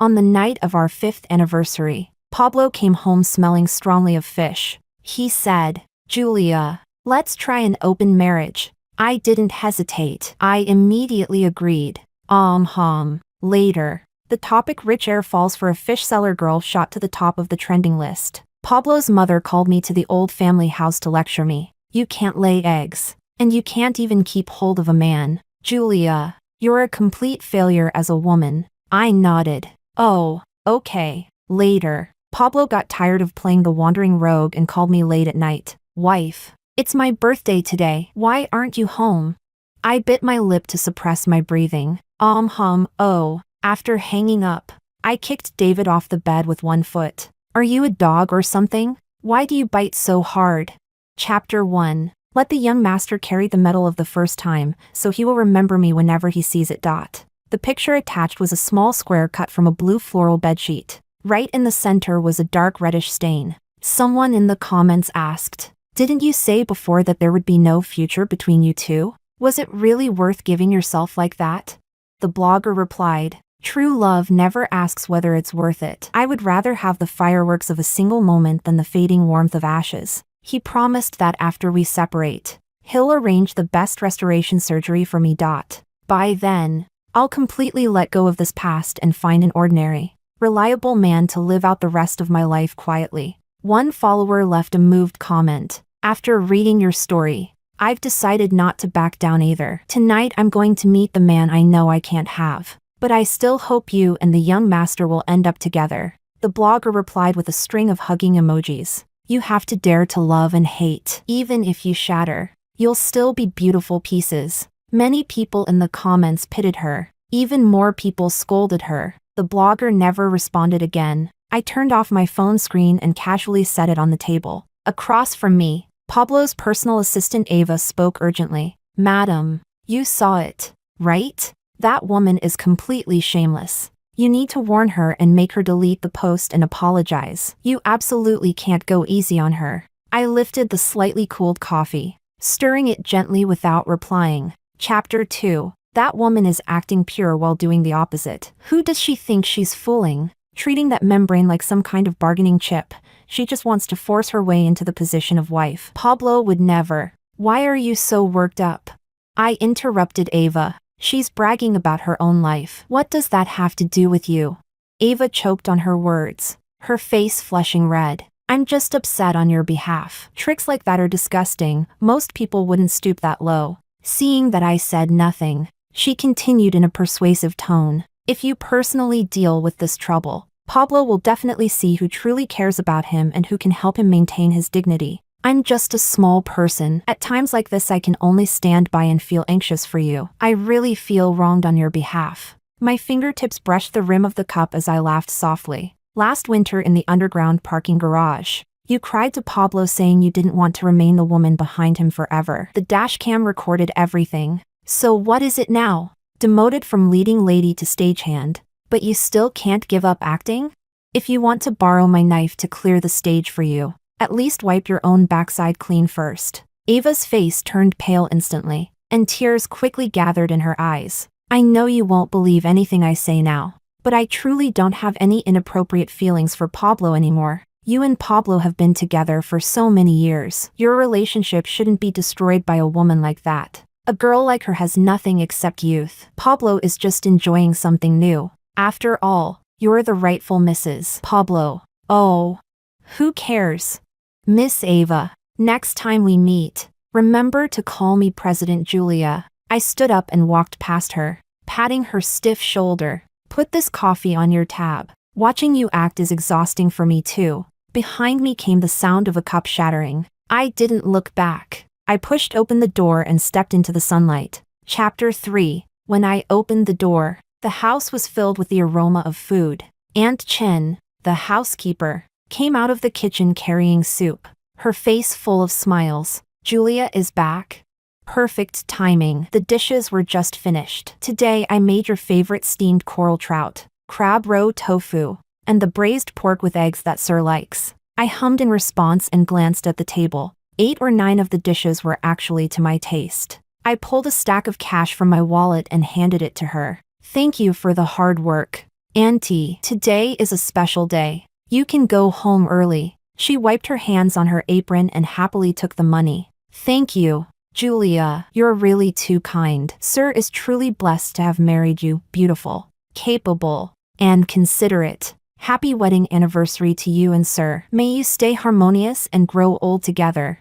On the night of our 5th anniversary, Pablo came home smelling strongly of fish. He said, "Julia, let's try an open marriage." I didn't hesitate. I immediately agreed. Later, the topic rich air falls for a fish seller girl shot to the top of the trending list. Pablo's mother called me to the old family house to lecture me. "You can't lay eggs. And you can't even keep hold of a man. Julia, you're a complete failure as a woman." I nodded. "Oh, okay." Later, Pablo got tired of playing the wandering rogue and called me late at night. "Wife, it's my birthday today. Why aren't you home?" I bit my lip to suppress my breathing. After hanging up, I kicked David off the bed with one foot. "Are you a dog or something? Why do you bite so hard?" Chapter 1. Let the young master carry the medal of the first time, so he will remember me whenever he sees it. The picture attached was a small square cut from a blue floral bedsheet. Right in the center was a dark reddish stain. Someone in the comments asked, "Didn't you say before that there would be no future between you two? Was it really worth giving yourself like that?" The blogger replied, "True love never asks whether it's worth it. I would rather have the fireworks of a single moment than the fading warmth of ashes." He promised that after we separate, he'll arrange the best restoration surgery for me. By then, I'll completely let go of this past and find an ordinary, reliable man to live out the rest of my life quietly. One follower left a moved comment. "After reading your story, I've decided not to back down either. Tonight I'm going to meet the man I know I can't have. But I still hope you and the young master will end up together." The blogger replied with a string of hugging emojis. "You have to dare to love and hate. Even if you shatter, you'll still be beautiful pieces." Many people in the comments pitied her. Even more people scolded her. The blogger never responded again. I turned off my phone screen and casually set it on the table. Across from me, Pablo's personal assistant Ava spoke urgently. "Madam, you saw it, right? That woman is completely shameless. You need to warn her and make her delete the post and apologize. You absolutely can't go easy on her." I lifted the slightly cooled coffee, stirring it gently without replying. Chapter 2. That woman is acting pure while doing the opposite. Who does she think she's fooling? Treating that membrane like some kind of bargaining chip. She just wants to force her way into the position of wife. Pablo would never. "Why are you so worked up?" I interrupted Ava. "She's bragging about her own life. What does that have to do with you?" Ava choked on her words, her face flushing red. "I'm just upset on your behalf. Tricks like that are disgusting. Most people wouldn't stoop that low." Seeing that I said nothing, she continued in a persuasive tone. "If you personally deal with this trouble, Pablo will definitely see who truly cares about him and who can help him maintain his dignity. I'm just a small person. At times like this I can only stand by and feel anxious for you. I really feel wronged on your behalf." My fingertips brushed the rim of the cup as I laughed softly. "Last winter in the underground parking garage, you cried to Pablo saying you didn't want to remain the woman behind him forever. The dashcam recorded everything. So what is it now? Demoted from leading lady to stagehand, but you still can't give up acting? If you want to borrow my knife to clear the stage for you, at least wipe your own backside clean first." Ava's face turned pale instantly, and tears quickly gathered in her eyes. "I know you won't believe anything I say now, but I truly don't have any inappropriate feelings for Pablo anymore. You and Pablo have been together for so many years. Your relationship shouldn't be destroyed by a woman like that. A girl like her has nothing except youth. Pablo is just enjoying something new. After all, you're the rightful Mrs. Pablo." "Oh, who cares? Miss Ava, next time we meet, remember to call me President Julia." I stood up and walked past her, patting her stiff shoulder. "Put this coffee on your tab. Watching you act is exhausting for me too." Behind me came the sound of a cup shattering. I didn't look back. I pushed open the door and stepped into the sunlight. Chapter 3. When I opened the door, the house was filled with the aroma of food. Aunt Chen, the housekeeper, came out of the kitchen carrying soup, her face full of smiles. "Julia is back." Perfect timing. The dishes were just finished. "Today I made your favorite steamed coral trout, crab roe tofu, and the braised pork with eggs that Sir likes." I hummed in response and glanced at the table. 8 or 9 of the dishes were actually to my taste. I pulled a stack of cash from my wallet and handed it to her. "Thank you for the hard work." Auntie, today is a special day. You can go home early. She wiped her hands on her apron and happily took the money. Thank you, Julia. You're really too kind. Sir is truly blessed to have married you, beautiful, capable, and considerate. Happy wedding anniversary to you and Sir. May you stay harmonious and grow old together.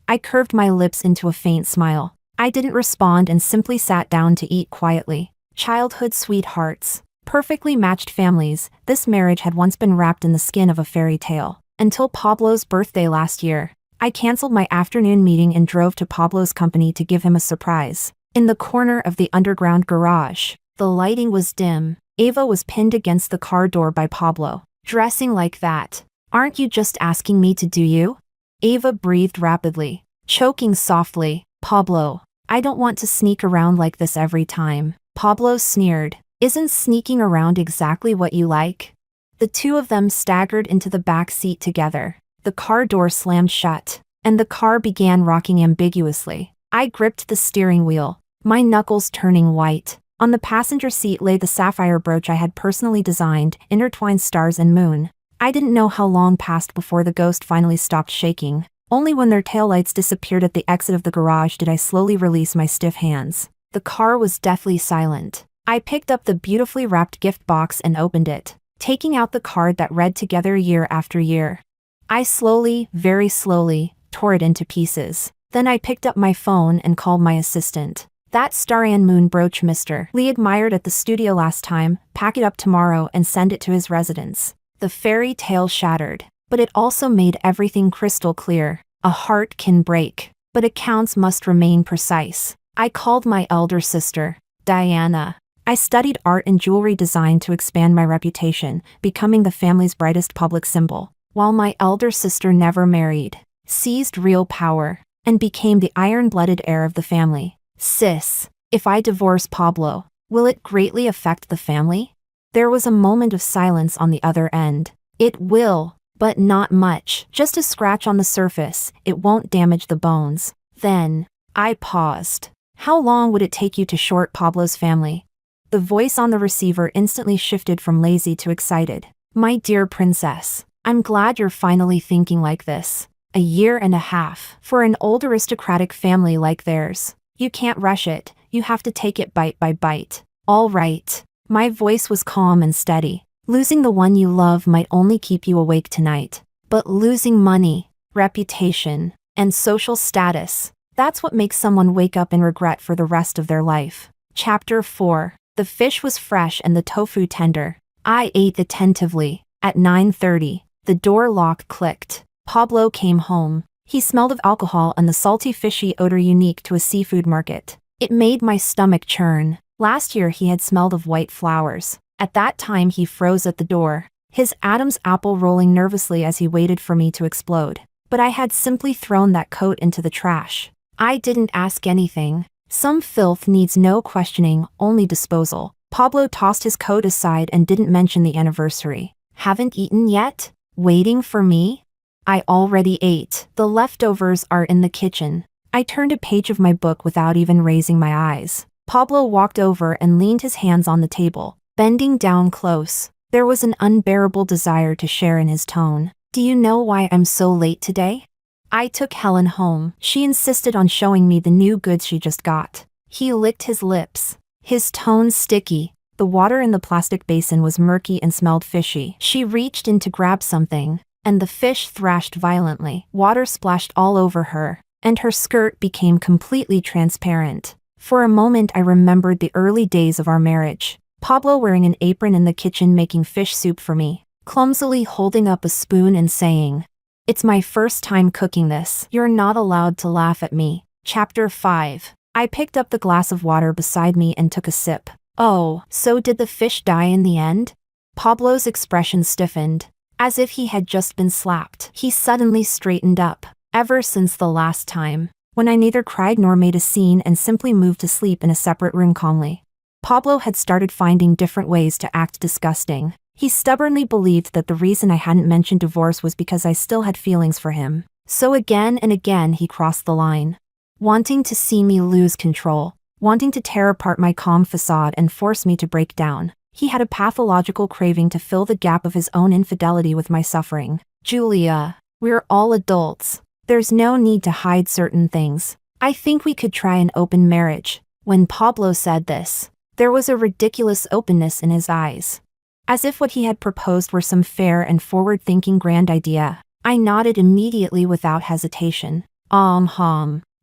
I curved my lips into a faint smile. I didn't respond and simply sat down to eat quietly. Childhood sweethearts. Perfectly matched families, this marriage had once been wrapped in the skin of a fairy tale. Until Pablo's birthday last year. I canceled my afternoon meeting and drove to Pablo's company to give him a surprise. In the corner of the underground garage, the lighting was dim. Ava was pinned against the car door by Pablo. Dressing like that. Aren't you just asking me to do you? Ava breathed rapidly, choking softly. Pablo, I don't want to sneak around like this every time. Pablo sneered. Isn't sneaking around exactly what you like? The two of them staggered into the back seat together. The car door slammed shut, and the car began rocking ambiguously. I gripped the steering wheel, my knuckles turning white. On the passenger seat lay the sapphire brooch I had personally designed, intertwined stars and moon. I didn't know how long passed before the ghost finally stopped shaking. Only when their taillights disappeared at the exit of the garage did I slowly release my stiff hands. The car was deathly silent. I picked up the beautifully wrapped gift box and opened it, taking out the card that read "Together year after year." I slowly, very slowly, tore it into pieces. Then I picked up my phone and called my assistant. That star and moon brooch Mr. Lee admired at the studio last time, pack it up tomorrow and send it to his residence. The fairy tale shattered, but it also made everything crystal clear. A heart can break, but accounts must remain precise. I called my elder sister, Diana. I studied art and jewelry design to expand my reputation, becoming the family's brightest public symbol. While my elder sister never married, seized real power, and became the iron-blooded heir of the family. Sis, if I divorce Pablo, will it greatly affect the family? There was a moment of silence on the other end. It will, but not much. Just a scratch on the surface, it won't damage the bones. Then, I paused. How long would it take you to short Pablo's family? The voice on the receiver instantly shifted from lazy to excited. My dear princess, I'm glad you're finally thinking like this. 1.5 years. For an old aristocratic family like theirs. You can't rush it, you have to take it bite by bite. All right. My voice was calm and steady. Losing the one you love might only keep you awake tonight. But losing money, reputation, and social status, that's what makes someone wake up in regret for the rest of their life. Chapter 4. The fish was fresh and the tofu tender. I ate attentively. At 9:30, the door lock clicked. Pablo came home. He smelled of alcohol and the salty fishy odor unique to a seafood market. It made my stomach churn. Last year he had smelled of white flowers. At that time he froze at the door, his Adam's apple rolling nervously as he waited for me to explode. But I had simply thrown that coat into the trash. I didn't ask anything. Some filth needs no questioning, only disposal. Pablo tossed his coat aside and didn't mention the anniversary. Haven't eaten yet? Waiting for me? I already ate. The leftovers are in the kitchen. I turned a page of my book without even raising my eyes. Pablo walked over and leaned his hands on the table, bending down close. There was an unbearable desire to share in his tone. Do you know why I'm so late today? I took Helen home. She insisted on showing me the new goods she just got. He licked his lips, his tone sticky. The water in the plastic basin was murky and smelled fishy. She reached in to grab something, and the fish thrashed violently. Water splashed all over her, and her skirt became completely transparent. For a moment I remembered the early days of our marriage. Pablo wearing an apron in the kitchen making fish soup for me, clumsily holding up a spoon and saying, "It's my first time cooking this. You're not allowed to laugh at me." Chapter 5. I picked up the glass of water beside me and took a sip. Oh, so did the fish die in the end? Pablo's expression stiffened, as if he had just been slapped. He suddenly straightened up. Ever since the last time, when I neither cried nor made a scene and simply moved to sleep in a separate room calmly, Pablo had started finding different ways to act disgusting. He stubbornly believed that the reason I hadn't mentioned divorce was because I still had feelings for him. So again and again he crossed the line, wanting to see me lose control, wanting to tear apart my calm facade and force me to break down. He had a pathological craving to fill the gap of his own infidelity with my suffering. Julia, we're all adults. There's no need to hide certain things. I think we could try an open marriage. When Pablo said this, there was a ridiculous openness in his eyes, as if what he had proposed were some fair and forward-thinking grand idea. I nodded immediately without hesitation.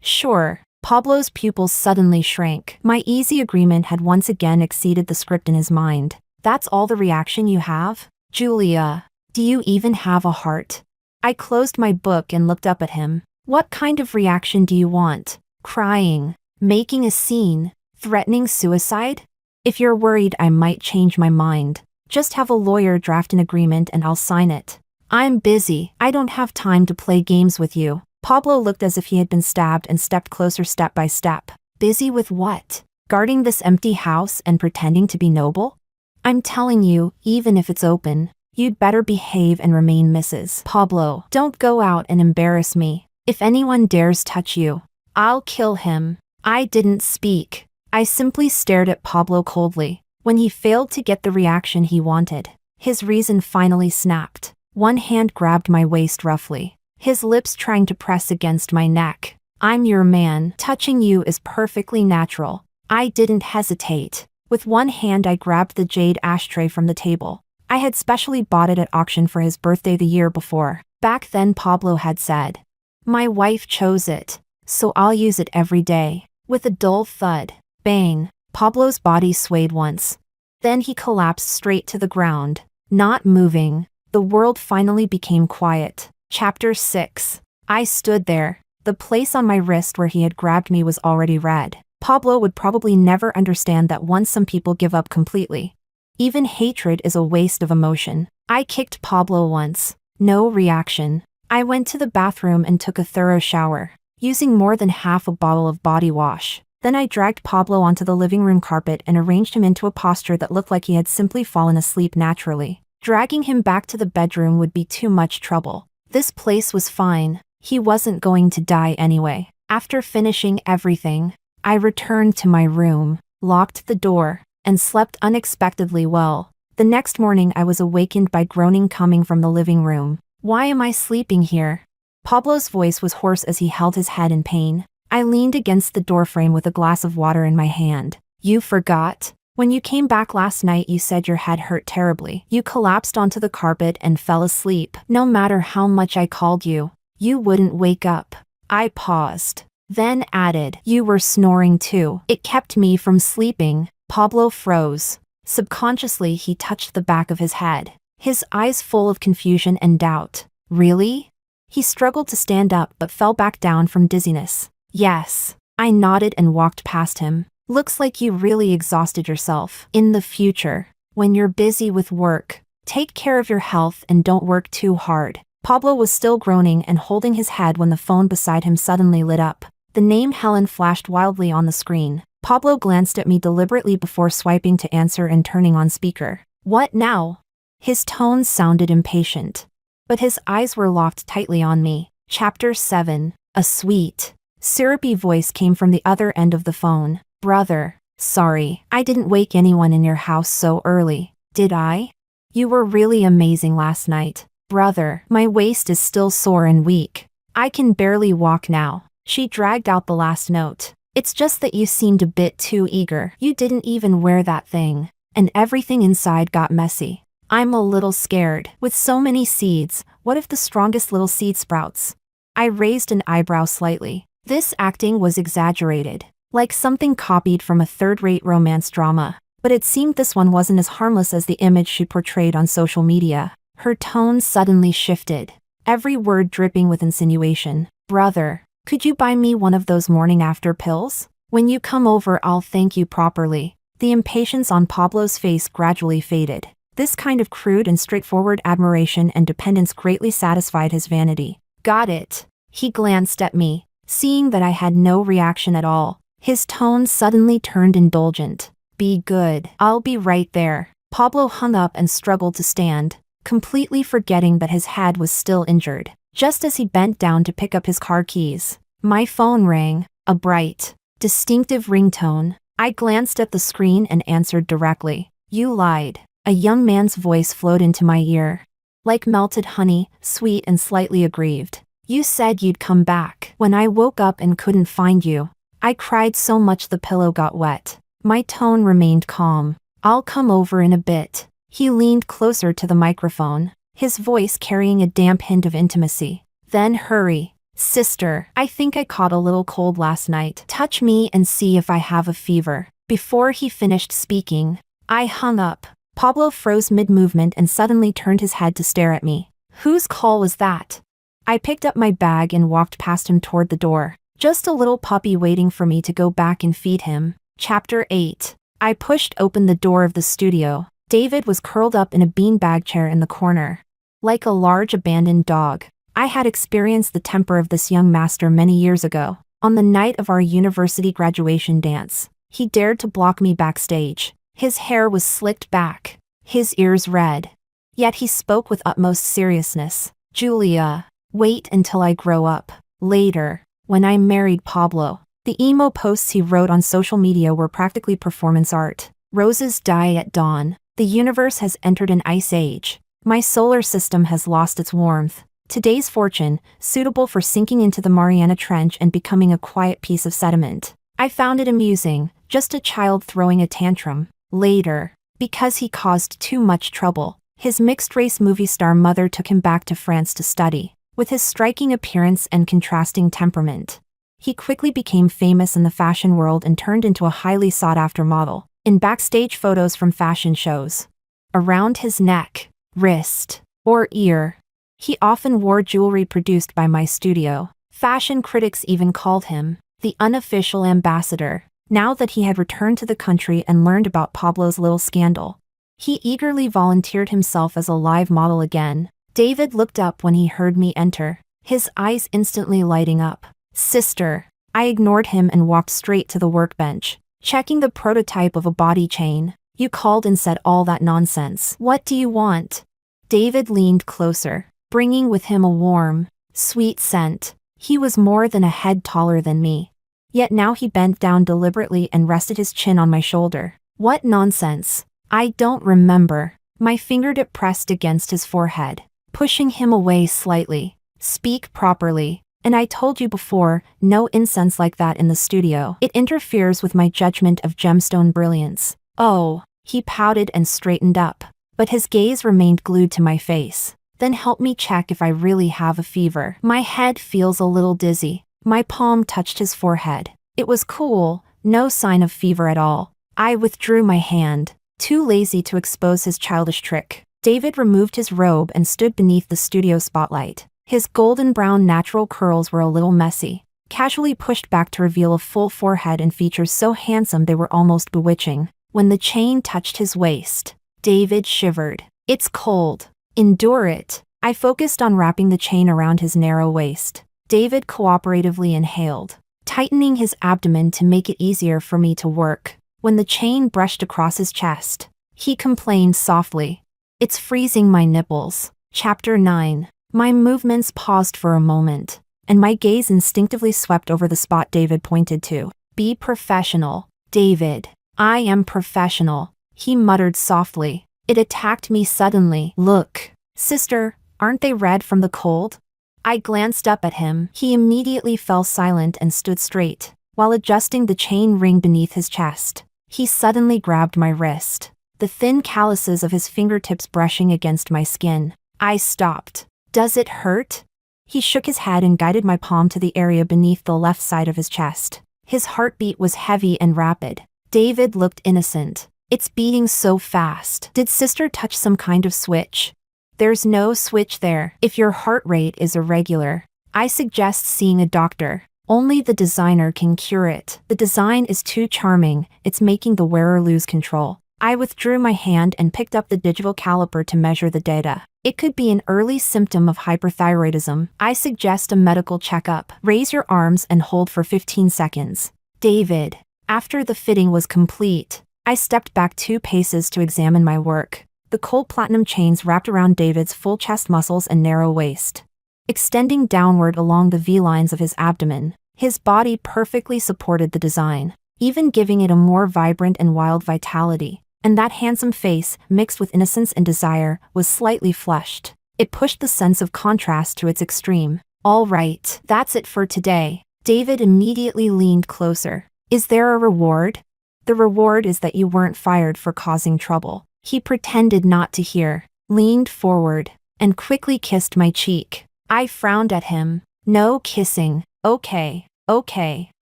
Sure. Pablo's pupils suddenly shrank. My easy agreement had once again exceeded the script in his mind. That's all the reaction you have? Julia, do you even have a heart? I closed my book and looked up at him. What kind of reaction do you want? Crying? Making a scene? Threatening suicide? If you're worried I might change my mind, just have a lawyer draft an agreement and I'll sign it. I'm busy. I don't have time to play games with you. Pablo looked as if he had been stabbed and stepped closer step by step. Busy with what? Guarding this empty house and pretending to be noble? I'm telling you, even if it's open, you'd better behave and remain Mrs. Pablo. Don't go out and embarrass me. If anyone dares touch you, I'll kill him. I didn't speak. I simply stared at Pablo coldly. When he failed to get the reaction he wanted, his reason finally snapped. One hand grabbed my waist roughly, his lips trying to press against my neck. I'm your man. Touching you is perfectly natural. I didn't hesitate. With one hand I grabbed the jade ashtray from the table. I had specially bought it at auction for his birthday the year before. Back then Pablo had said, "My wife chose it, so I'll use it every day." With a dull thud, bang, Pablo's body swayed once. Then he collapsed straight to the ground, not moving. The world finally became quiet. Chapter 6. I stood there. The place on my wrist where he had grabbed me was already red. Pablo would probably never understand that once some people give up completely, even hatred is a waste of emotion. I kicked Pablo once. No reaction. I went to the bathroom and took a thorough shower, using more than half a bottle of body wash. Then I dragged Pablo onto the living room carpet and arranged him into a posture that looked like he had simply fallen asleep naturally. Dragging him back to the bedroom would be too much trouble. This place was fine. He wasn't going to die anyway. After finishing everything, I returned to my room, locked the door, and slept unexpectedly well. The next morning I was awakened by groaning coming from the living room. Why am I sleeping here? Pablo's voice was hoarse as he held his head in pain. I leaned against the doorframe with a glass of water in my hand. You forgot? When you came back last night you said your head hurt terribly. You collapsed onto the carpet and fell asleep. No matter how much I called you, you wouldn't wake up. I paused, then added, you were snoring too. It kept me from sleeping. Pablo froze. Subconsciously he touched the back of his head, his eyes full of confusion and doubt. Really? He struggled to stand up but fell back down from dizziness. Yes. I nodded and walked past him. Looks like you really exhausted yourself. In the future, when you're busy with work, take care of your health and don't work too hard. Pablo was still groaning and holding his head when the phone beside him suddenly lit up. The name Helen flashed wildly on the screen. Pablo glanced at me deliberately before swiping to answer and turning on speaker. What now? His tone sounded impatient, but his eyes were locked tightly on me. Chapter 7. A sweet, syrupy voice came from the other end of the phone. Brother, sorry, I didn't wake anyone in your house so early, did I? You were really amazing last night. Brother, my waist is still sore and weak. I can barely walk now. She dragged out the last note. It's just that you seemed a bit too eager. You didn't even wear that thing, and everything inside got messy. I'm a little scared. With so many seeds, what if the strongest little seed sprouts? I raised an eyebrow slightly. This acting was exaggerated, like something copied from a third-rate romance drama. But it seemed this one wasn't as harmless as the image she portrayed on social media. Her tone suddenly shifted, every word dripping with insinuation. Brother, could you buy me one of those morning after pills? When you come over I'll thank you properly. The impatience on Pablo's face gradually faded. This kind of crude and straightforward admiration and dependence greatly satisfied his vanity. Got it. He glanced at me, seeing that I had no reaction at all. His tone suddenly turned indulgent. Be good. I'll be right there. Pablo hung up and struggled to stand, completely forgetting that his head was still injured. Just as he bent down to pick up his car keys, my phone rang, a bright, distinctive ringtone. I glanced at the screen and answered directly. You lied. A young man's voice flowed into my ear. Like melted honey, sweet and slightly aggrieved. You said you'd come back. When I woke up and couldn't find you, I cried so much the pillow got wet. My tone remained calm. I'll come over in a bit. He leaned closer to the microphone, his voice carrying a damp hint of intimacy. Then hurry. Sister, I think I caught a little cold last night. Touch me and see if I have a fever. Before he finished speaking, I hung up. Pablo froze mid-movement and suddenly turned his head to stare at me. Whose call was that? I picked up my bag and walked past him toward the door. Just a little puppy waiting for me to go back and feed him. Chapter 8. I pushed open the door of the studio. David was curled up in a beanbag chair in the corner. Like a large abandoned dog. I had experienced the temper of this young master many years ago. On the night of our university graduation dance, he dared to block me backstage. His hair was slicked back, his ears red. Yet he spoke with utmost seriousness. Julia, wait until I grow up. Later, when I married Pablo. The emo posts he wrote on social media were practically performance art. Roses die at dawn. The universe has entered an ice age. My solar system has lost its warmth. Today's fortune, suitable for sinking into the Mariana Trench and becoming a quiet piece of sediment. I found it amusing, just a child throwing a tantrum. Later, because he caused too much trouble, his mixed-race movie star mother took him back to France to study. With his striking appearance and contrasting temperament, he quickly became famous in the fashion world and turned into a highly sought-after model in backstage photos from fashion shows. Around his neck, wrist, or ear, he often wore jewelry produced by my studio. Fashion critics even called him the unofficial ambassador. Now that he had returned to the country and learned about Pablo's little scandal, he eagerly volunteered himself as a live model again. David looked up when he heard me enter, his eyes instantly lighting up. Sister. I ignored him and walked straight to the workbench, checking the prototype of a body chain. You called and said all that nonsense. What do you want? David leaned closer, bringing with him a warm, sweet scent. He was more than a head taller than me. Yet now he bent down deliberately and rested his chin on my shoulder. What nonsense? I don't remember. My fingertip pressed against his forehead, pushing him away slightly. Speak properly. And I told you before, no incense like that in the studio. It interferes with my judgment of gemstone brilliance. Oh, he pouted and straightened up, but his gaze remained glued to my face. Then help me check if I really have a fever. My head feels a little dizzy. My palm touched his forehead. It was cool, no sign of fever at all. I withdrew my hand, too lazy to expose his childish trick. David removed his robe and stood beneath the studio spotlight. His golden brown natural curls were a little messy, casually pushed back to reveal a full forehead and features so handsome they were almost bewitching. When the chain touched his waist, David shivered. It's cold. Endure it. I focused on wrapping the chain around his narrow waist. David cooperatively inhaled, tightening his abdomen to make it easier for me to work. When the chain brushed across his chest, he complained softly. It's freezing my nipples. Chapter 9. My movements paused for a moment, and my gaze instinctively swept over the spot David pointed to. Be professional, David. I am professional, he muttered softly. It attacked me suddenly. Look, sister, aren't they red from the cold? I glanced up at him. He immediately fell silent and stood straight, while adjusting the chain ring beneath his chest. He suddenly grabbed my wrist, the thin calluses of his fingertips brushing against my skin. I stopped. Does it hurt? He shook his head and guided my palm to the area beneath the left side of his chest. His heartbeat was heavy and rapid. David looked innocent. It's beating so fast. Did sister touch some kind of switch? There's no switch there. If your heart rate is irregular, I suggest seeing a doctor. Only the designer can cure it. The design is too charming, it's making the wearer lose control. I withdrew my hand and picked up the digital caliper to measure the data. It could be an early symptom of hyperthyroidism. I suggest a medical checkup. Raise your arms and hold for 15 seconds. David. After the fitting was complete, I stepped back 2 paces to examine my work. The cold platinum chains wrapped around David's full chest muscles and narrow waist, extending downward along the V-lines of his abdomen. His body perfectly supported the design, even giving it a more vibrant and wild vitality. and that handsome face, mixed with innocence and desire, was slightly flushed. It pushed the sense of contrast to its extreme. All right, that's it for today. David immediately leaned closer. Is there a reward? The reward is that you weren't fired for causing trouble. He pretended not to hear, leaned forward, and quickly kissed my cheek. I frowned at him. No kissing. Okay, okay.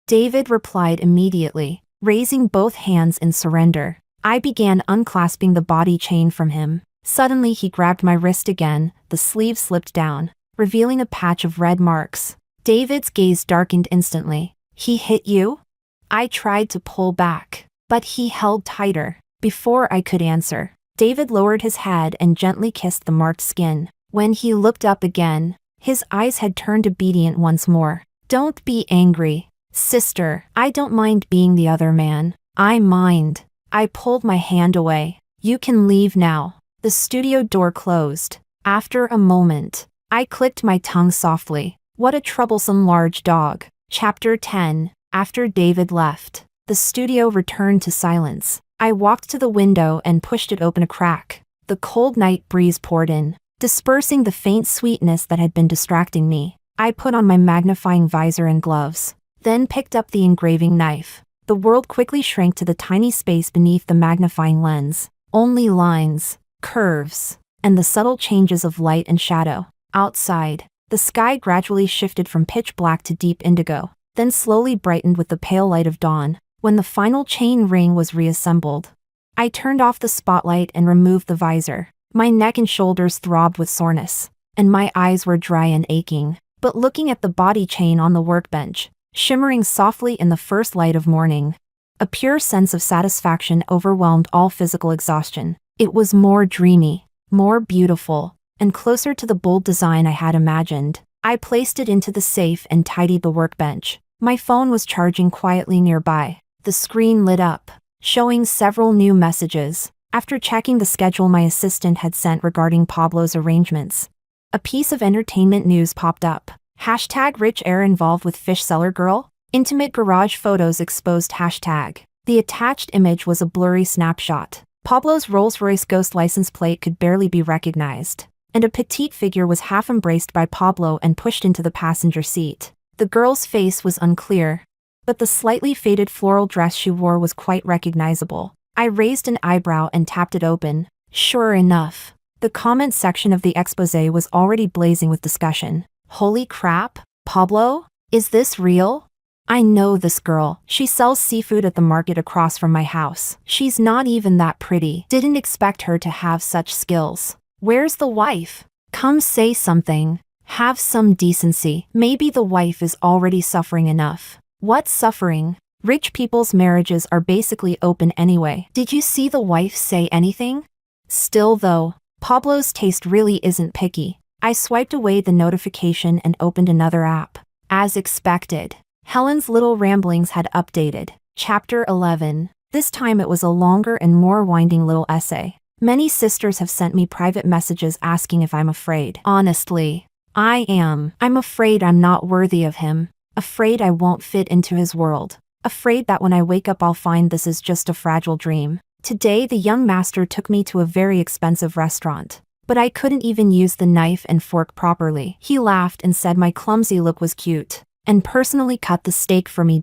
David replied immediately, raising both hands in surrender. I began unclasping the body chain from him. Suddenly he grabbed my wrist again, the sleeve slipped down, revealing a patch of red marks. David's gaze darkened instantly. He hit you? I tried to pull back, but he held tighter. Before I could answer, David lowered his head and gently kissed the marked skin. When he looked up again, his eyes had turned obedient once more. Don't be angry, sister. I don't mind being the other man. I mind. I pulled my hand away. You can leave now. The studio door closed. After a moment, I clicked my tongue softly. What a troublesome large dog. Chapter 10. After David left, the studio returned to silence. I walked to the window and pushed it open a crack. The cold night breeze poured in, dispersing the faint sweetness that had been distracting me. I put on my magnifying visor and gloves, then picked up the engraving knife. The world quickly shrank to the tiny space beneath the magnifying lens. Only lines, curves, and the subtle changes of light and shadow. Outside, the sky gradually shifted from pitch black to deep indigo, then slowly brightened with the pale light of dawn. When the final chain ring was reassembled, I turned off the spotlight and removed the visor. My neck and shoulders throbbed with soreness, and my eyes were dry and aching. But looking at the body chain on the workbench, shimmering softly in the first light of morning, a pure sense of satisfaction overwhelmed all physical exhaustion. It was more dreamy, more beautiful, and closer to the bold design I had imagined. I placed it into the safe and tidied the workbench. My phone was charging quietly nearby. The screen lit up, showing several new messages. After checking the schedule my assistant had sent regarding Pablo's arrangements, a piece of entertainment news popped up. Hashtag rich heir involved with fish seller girl? Intimate garage photos exposed hashtag. The attached image was a blurry snapshot. Pablo's Rolls-Royce Ghost license plate could barely be recognized, and a petite figure was half embraced by Pablo and pushed into the passenger seat. The girl's face was unclear, but the slightly faded floral dress she wore was quite recognizable. I raised an eyebrow and tapped it open. Sure enough, the comment section of the exposé was already blazing with discussion. Holy crap, Pablo? Is this real? I know this girl. She sells seafood at the market across from my house. She's not even that pretty. Didn't expect her to have such skills. Where's the wife? Come say something. Have some decency. Maybe the wife is already suffering enough. What suffering? Rich people's marriages are basically open anyway. Did you see the wife say anything? Still though, Pablo's taste really isn't picky. I swiped away the notification and opened another app. As expected, Helen's little ramblings had updated. Chapter 11. This time it was a longer and more winding little essay. Many sisters have sent me private messages asking if I'm afraid. Honestly, I am. I'm afraid I'm not worthy of him. Afraid I won't fit into his world. Afraid that when I wake up I'll find this is just a fragile dream. Today the young master took me to a very expensive restaurant, but I couldn't even use the knife and fork properly. He laughed and said my clumsy look was cute, and personally cut the steak for me.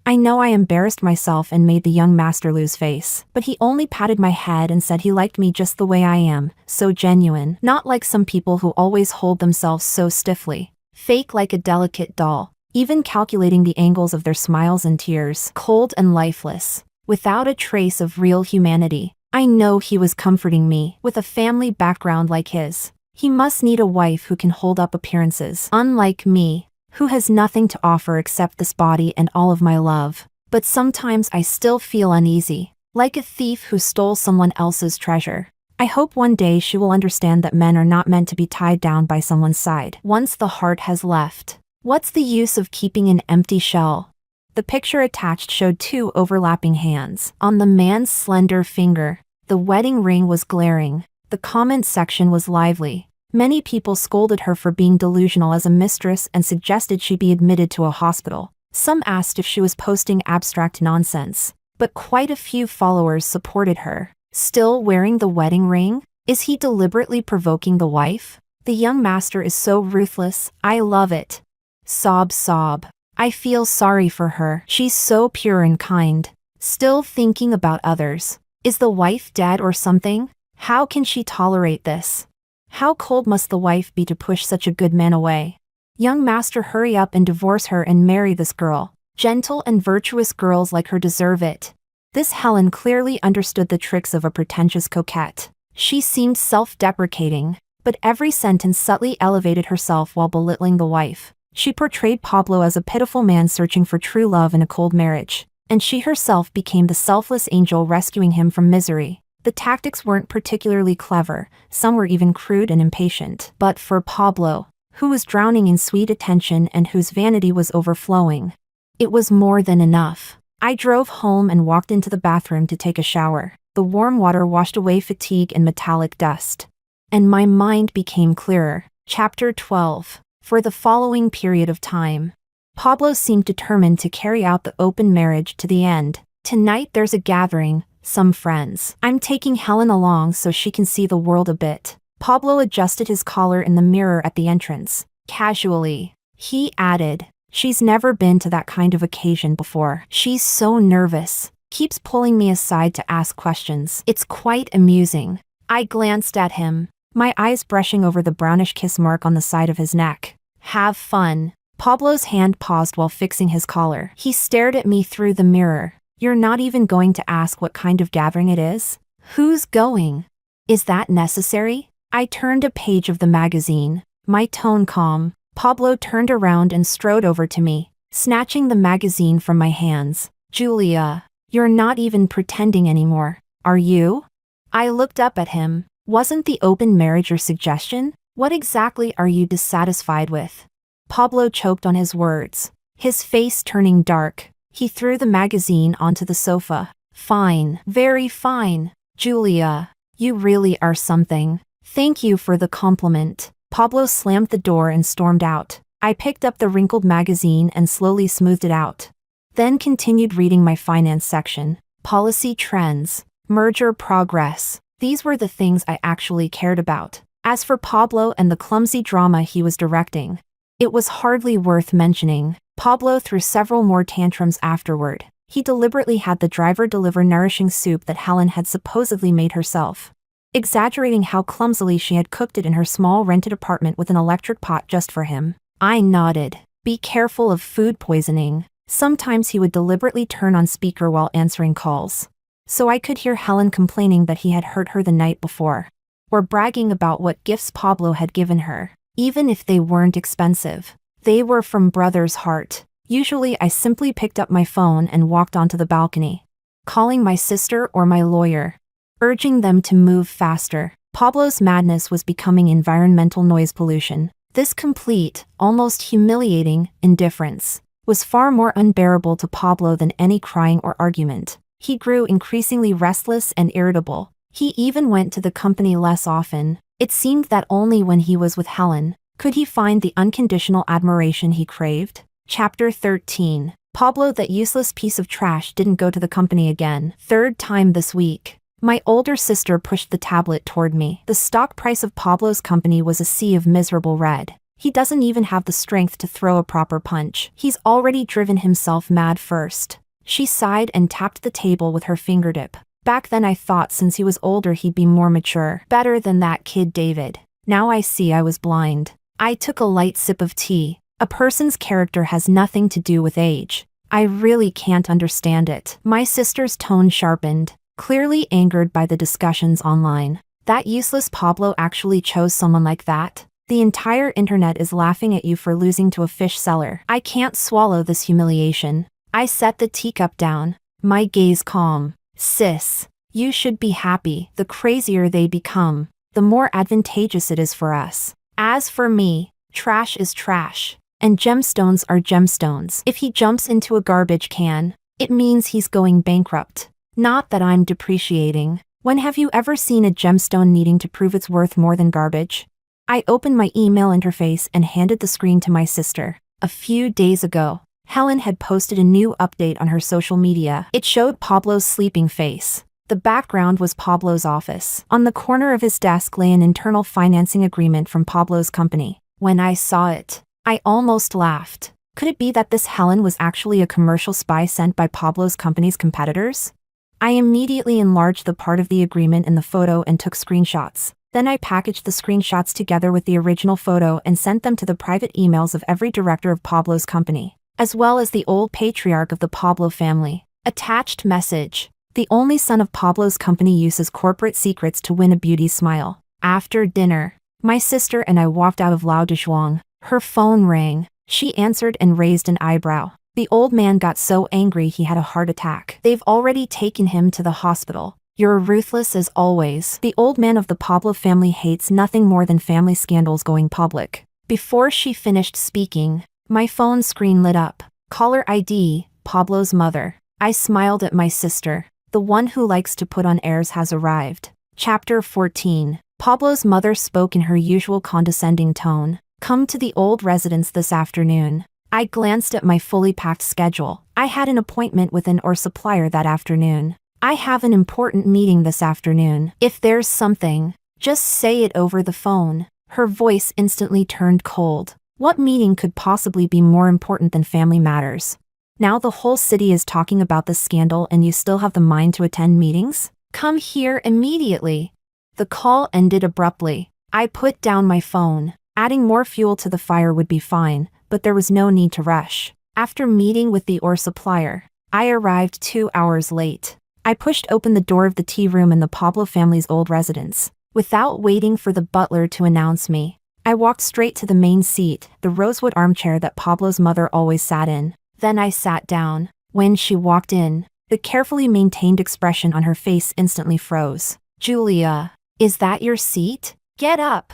I know I embarrassed myself and made the young master lose face, but he only patted my head and said he liked me just the way I am, so genuine, not like some people who always hold themselves so stiffly, fake like a delicate doll, even calculating the angles of their smiles and tears, cold and lifeless, without a trace of real humanity. I know he was comforting me. With a family background like his, he must need a wife who can hold up appearances, unlike me, who has nothing to offer except this body and all of my love. But sometimes I still feel uneasy, like a thief who stole someone else's treasure. I hope one day she will understand that men are not meant to be tied down by someone's side. Once the heart has left, what's the use of keeping an empty shell? The picture attached showed two overlapping hands. On the man's slender finger, the wedding ring was glaring. The comment section was lively. Many people scolded her for being delusional as a mistress and suggested she be admitted to a hospital. Some asked if she was posting abstract nonsense, but quite a few followers supported her. Still wearing the wedding ring? Is he deliberately provoking the wife? The young master is so ruthless, I love it. Sob, sob. I feel sorry for her. She's so pure and kind. Still thinking about others. Is the wife dead or something? How can she tolerate this? How cold must the wife be to push such a good man away? Young master, hurry up and divorce her and marry this girl. Gentle and virtuous girls like her deserve it. This Helen clearly understood the tricks of a pretentious coquette. She seemed self-deprecating, but every sentence subtly elevated herself while belittling the wife. She portrayed Pablo as a pitiful man searching for true love in a cold marriage, and she herself became the selfless angel rescuing him from misery. The tactics weren't particularly clever, some were even crude and impatient. But for Pablo, who was drowning in sweet attention and whose vanity was overflowing, it was more than enough. I drove home and walked into the bathroom to take a shower. The warm water washed away fatigue and metallic dust, and my mind became clearer. Chapter 12. For the following period of time, Pablo seemed determined to carry out the open marriage to the end. Tonight there's a gathering, some friends. I'm taking Helen along so she can see the world a bit. Pablo adjusted his collar in the mirror at the entrance. Casually, he added, she's never been to that kind of occasion before. She's so nervous. Keeps pulling me aside to ask questions. It's quite amusing. I glanced at him, my eyes brushing over the brownish kiss mark on the side of his neck. Have fun. Pablo's hand paused while fixing his collar. He stared at me through the mirror. You're not even going to ask what kind of gathering it is? Who's going? Is that necessary? I turned a page of the magazine, my tone calm. Pablo turned around and strode over to me, snatching the magazine from my hands. Julia, you're not even pretending anymore, are you? I looked up at him. Wasn't the open marriage your suggestion? What exactly are you dissatisfied with? Pablo choked on his words, his face turning dark. He threw the magazine onto the sofa. Fine, very fine. Julia, you really are something. Thank you for the compliment. Pablo slammed the door and stormed out. I picked up the wrinkled magazine and slowly smoothed it out. Then continued reading my finance section. Policy trends, merger progress. These were the things I actually cared about. As for Pablo and the clumsy drama he was directing, it was hardly worth mentioning. Pablo threw several more tantrums afterward. He deliberately had the driver deliver nourishing soup that Helen had supposedly made herself, exaggerating how clumsily she had cooked it in her small rented apartment with an electric pot just for him. I nodded. Be careful of food poisoning. Sometimes he would deliberately turn on speaker while answering calls, so I could hear Helen complaining that he had hurt her the night before, or bragging about what gifts Pablo had given her. Even if they weren't expensive, they were from brother's heart. Usually I simply picked up my phone and walked onto the balcony, calling my sister or my lawyer, urging them to move faster. Pablo's madness was becoming environmental noise pollution. This complete, almost humiliating, indifference was far more unbearable to Pablo than any crying or argument. He grew increasingly restless and irritable. He even went to the company less often. It seemed that only when he was with Helen could he find the unconditional admiration he craved. Chapter 13. Pablo, that useless piece of trash, didn't go to the company again. Third time this week. My older sister pushed the tablet toward me. The stock price of Pablo's company was a sea of miserable red. He doesn't even have the strength to throw a proper punch. He's already driven himself mad first. She sighed and tapped the table with her fingertip. Back then I thought since he was older he'd be more mature. Better than that kid David. Now I see I was blind. I took a light sip of tea. A person's character has nothing to do with age. I really can't understand it. My sister's tone sharpened, clearly angered by the discussions online. That useless Pablo actually chose someone like that? The entire internet is laughing at you for losing to a fish seller. I can't swallow this humiliation. I set the teacup down, my gaze calm. Sis, you should be happy. The crazier they become, the more advantageous it is for us. As for me, trash is trash, and gemstones are gemstones. If he jumps into a garbage can, it means he's going bankrupt. Not that I'm depreciating. When have you ever seen a gemstone needing to prove its worth more than garbage? I opened my email interface and handed the screen to my sister. A few days ago, Helen had posted a new update on her social media. It showed Pablo's sleeping face, The background was Pablo's office. On the corner of his desk lay an internal financing agreement from Pablo's company. When I saw it, I almost laughed. Could it be that this Helen was actually a commercial spy sent by Pablo's company's competitors? I immediately enlarged the part of the agreement in the photo and took screenshots. Then I packaged the screenshots together with the original photo and sent them to the private emails of every director of Pablo's company, as well as the old patriarch of the Pablo family. Attached message. The only son of Pablo's company uses corporate secrets to win a beauty's smile. After dinner, my sister and I walked out of Lao Dezhuang. Her phone rang. She answered and raised an eyebrow. The old man got so angry he had a heart attack. They've already taken him to the hospital. You're ruthless as always. The old man of the Pablo family hates nothing more than family scandals going public. Before she finished speaking, my phone screen lit up. Caller ID, Pablo's mother. I smiled at my sister. The one who likes to put on airs has arrived. Chapter 14. Pablo's mother spoke in her usual condescending tone. Come to the old residence this afternoon. I glanced at my fully packed schedule. I had an appointment with an ore supplier that afternoon. I have an important meeting this afternoon. If there's something, just say it over the phone. Her voice instantly turned cold. What meeting could possibly be more important than family matters? Now the whole city is talking about this scandal and you still have the mind to attend meetings? Come here immediately. The call ended abruptly. I put down my phone. Adding more fuel to the fire would be fine, but there was no need to rush. After meeting with the ore supplier, I arrived 2 hours late. I pushed open the door of the tea room in the Pablo family's old residence. Without waiting for the butler to announce me, I walked straight to the main seat, the rosewood armchair that Pablo's mother always sat in. Then I sat down. When she walked in, the carefully maintained expression on her face instantly froze. Julia, is that your seat? Get up.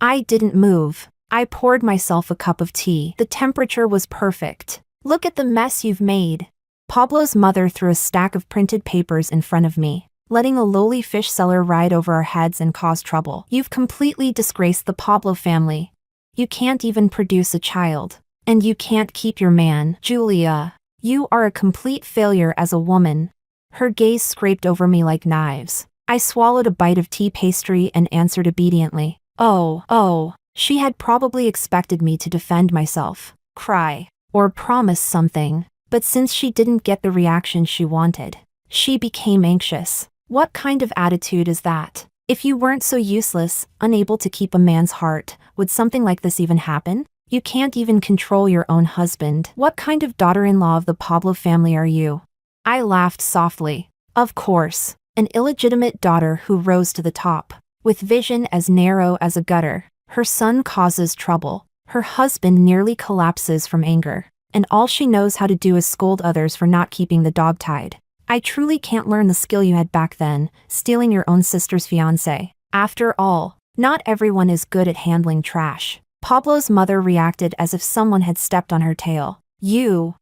I didn't move. I poured myself a cup of tea. The temperature was perfect. Look at the mess you've made. Pablo's mother threw a stack of printed papers in front of me, letting a lowly fish seller ride over our heads and cause trouble. You've completely disgraced the Pablo family. You can't even produce a child. And you can't keep your man. Julia, you are a complete failure as a woman. Her gaze scraped over me like knives. I swallowed a bite of tea pastry and answered obediently. Oh. She had probably expected me to defend myself, cry, or promise something. But since she didn't get the reaction she wanted, she became anxious. What kind of attitude is that? If you weren't so useless, unable to keep a man's heart, would something like this even happen? You can't even control your own husband. What kind of daughter-in-law of the Pablo family are you? I laughed softly. Of course, an illegitimate daughter who rose to the top. With vision as narrow as a gutter, her son causes trouble. Her husband nearly collapses from anger. And all she knows how to do is scold others for not keeping the dog tied. I truly can't learn the skill you had back then, stealing your own sister's fiancé. After all, not everyone is good at handling trash. Pablo's mother reacted as if someone had stepped on her tail. You.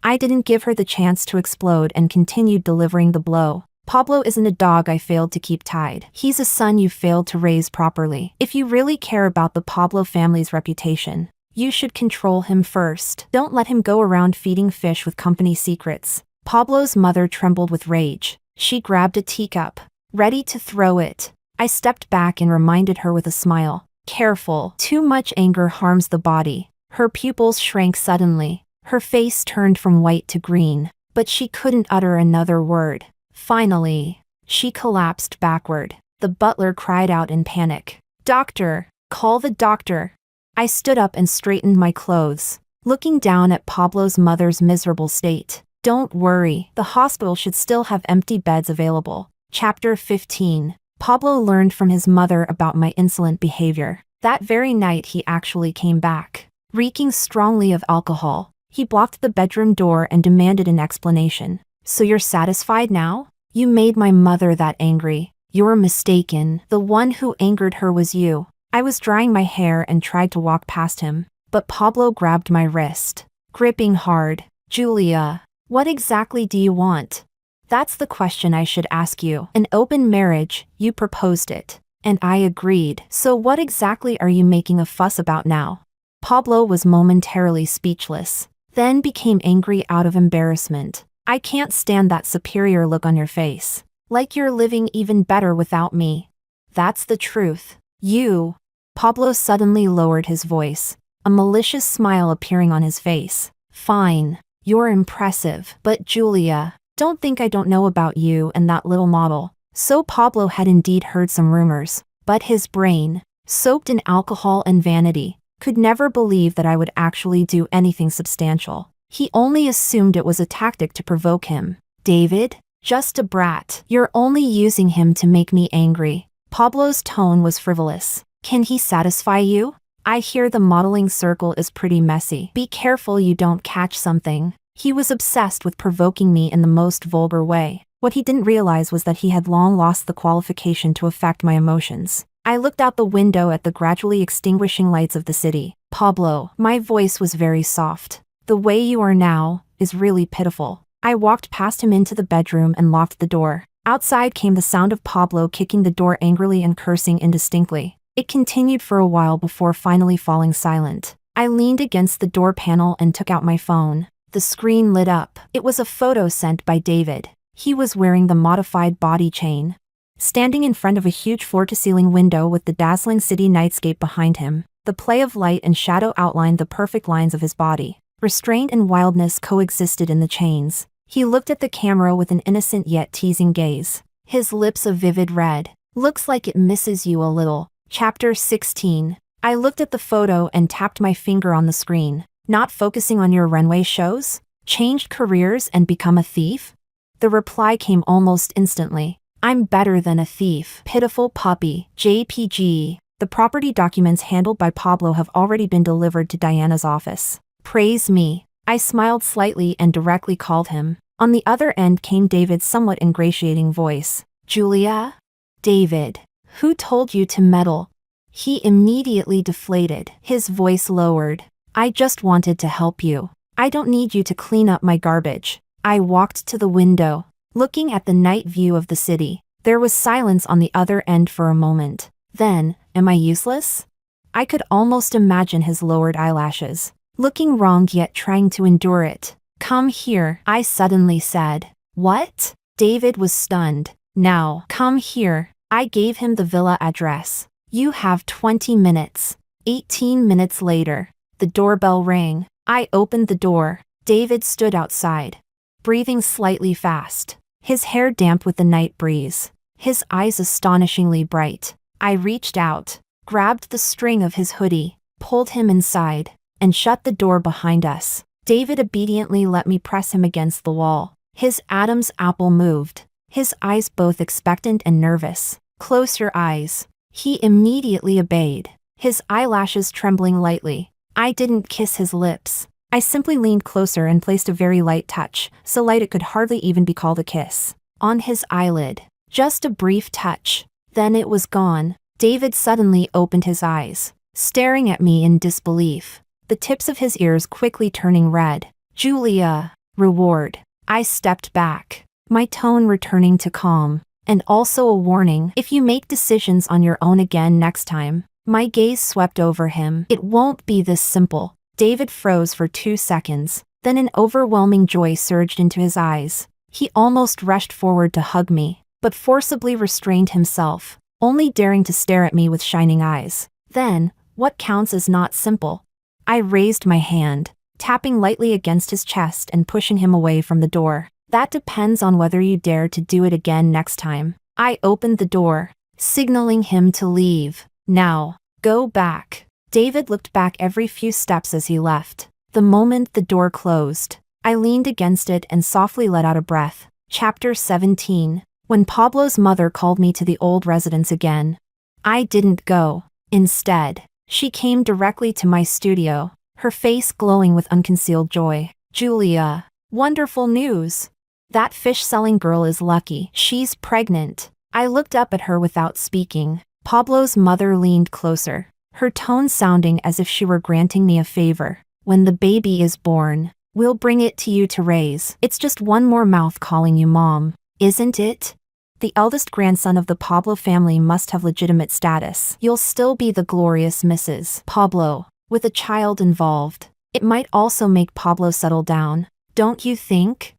I didn't give her the chance to explode and continued delivering the blow. Pablo isn't a dog I failed to keep tied. He's a son you failed to raise properly. If you really care about the Pablo family's reputation, you should control him first. Don't let him go around feeding fish with company secrets. Pablo's mother trembled with rage. She grabbed a teacup, ready to throw it. I stepped back and reminded her with a smile. Careful, too much anger harms the body. Her pupils shrank suddenly. Her face turned from white to green, but she couldn't utter another word. Finally, she collapsed backward. The butler cried out in panic. Doctor, call the doctor. I stood up and straightened my clothes, looking down at Pablo's mother's miserable state. Don't worry, the hospital should still have empty beds available. Chapter 15. Pablo learned from his mother about my insolent behavior. That very night he actually came back, reeking strongly of alcohol. He blocked the bedroom door and demanded an explanation. So you're satisfied now? You made my mother that angry. You're mistaken. The one who angered her was you. I was drying my hair and tried to walk past him, but Pablo grabbed my wrist, gripping hard. Julia, what exactly do you want? That's the question I should ask you. An open marriage, you proposed it, and I agreed. So what exactly are you making a fuss about now? Pablo was momentarily speechless, then became angry out of embarrassment. I can't stand that superior look on your face. Like you're living even better without me. That's the truth. You. Pablo suddenly lowered his voice, a malicious smile appearing on his face. Fine. You're impressive. But Julia, don't think I don't know about you and that little model. So Pablo had indeed heard some rumors, but his brain, soaked in alcohol and vanity, could never believe that I would actually do anything substantial. He only assumed it was a tactic to provoke him. David? Just a brat. You're only using him to make me angry. Pablo's tone was frivolous. Can he satisfy you? I hear the modeling circle is pretty messy. Be careful you don't catch something. He was obsessed with provoking me in the most vulgar way. What he didn't realize was that he had long lost the qualification to affect my emotions. I looked out the window at the gradually extinguishing lights of the city. Pablo, my voice was very soft. The way you are now is really pitiful. I walked past him into the bedroom and locked the door. Outside came the sound of Pablo kicking the door angrily and cursing indistinctly. It continued for a while before finally falling silent. I leaned against the door panel and took out my phone. The screen lit up. It was a photo sent by David. He was wearing the modified body chain, standing in front of a huge floor-to-ceiling window with the dazzling city nightscape behind him. The play of light and shadow outlined the perfect lines of his body. Restraint and wildness coexisted in the chains. He looked at the camera with an innocent yet teasing gaze. His lips a vivid red. Looks like it misses you a little. Chapter 16. I looked at the photo and tapped my finger on the screen. Not focusing on your runway shows? Changed careers and become a thief? The reply came almost instantly. I'm better than a thief. Pitiful puppy. JPG. The property documents handled by Pablo have already been delivered to Diana's office. Praise me. I smiled slightly and directly called him. On the other end came David's somewhat ingratiating voice. Julia? David. Who told you to meddle? He immediately deflated. His voice lowered. I just wanted to help you. I don't need you to clean up my garbage. I walked to the window, looking at the night view of the city. There was silence on the other end for a moment. Then, am I useless? I could almost imagine his lowered eyelashes, looking wrong yet trying to endure it. Come here, I suddenly said. What? David was stunned. Now, come here. I gave him the villa address. You have 20 minutes. 18 minutes later, the doorbell rang. I opened the door. David stood outside, breathing slightly fast, his hair damp with the night breeze, his eyes astonishingly bright. I reached out, grabbed the string of his hoodie, pulled him inside, and shut the door behind us. David obediently let me press him against the wall. His Adam's apple moved, his eyes both expectant and nervous. Close your eyes. He immediately obeyed, his eyelashes trembling lightly. I didn't kiss his lips. I simply leaned closer and placed a very light touch, so light it could hardly even be called a kiss, on his eyelid. Just a brief touch. Then it was gone. David suddenly opened his eyes, staring at me in disbelief, the tips of his ears quickly turning red. Julia. Reward. I stepped back, my tone returning to calm, and also a warning. If you make decisions on your own again next time. My gaze swept over him. It won't be this simple. David froze for 2 seconds, then an overwhelming joy surged into his eyes. He almost rushed forward to hug me, but forcibly restrained himself, only daring to stare at me with shining eyes. Then, what counts as not simple? I raised my hand, tapping lightly against his chest and pushing him away from the door. That depends on whether you dare to do it again next time. I opened the door, signaling him to leave. Now, go back. David looked back every few steps as he left. The moment the door closed, I leaned against it and softly let out a breath. Chapter 17. When Pablo's mother called me to the old residence again, I didn't go. Instead, she came directly to my studio, her face glowing with unconcealed joy. Julia. Wonderful news. That fish-selling girl is lucky. She's pregnant. I looked up at her without speaking. Pablo's mother leaned closer, her tone sounding as if she were granting me a favor. When the baby is born, we'll bring it to you to raise. It's just one more mouth calling you mom, isn't it? The eldest grandson of the Pablo family must have legitimate status. You'll still be the glorious Mrs. Pablo, with a child involved. It might also make Pablo settle down, don't you think?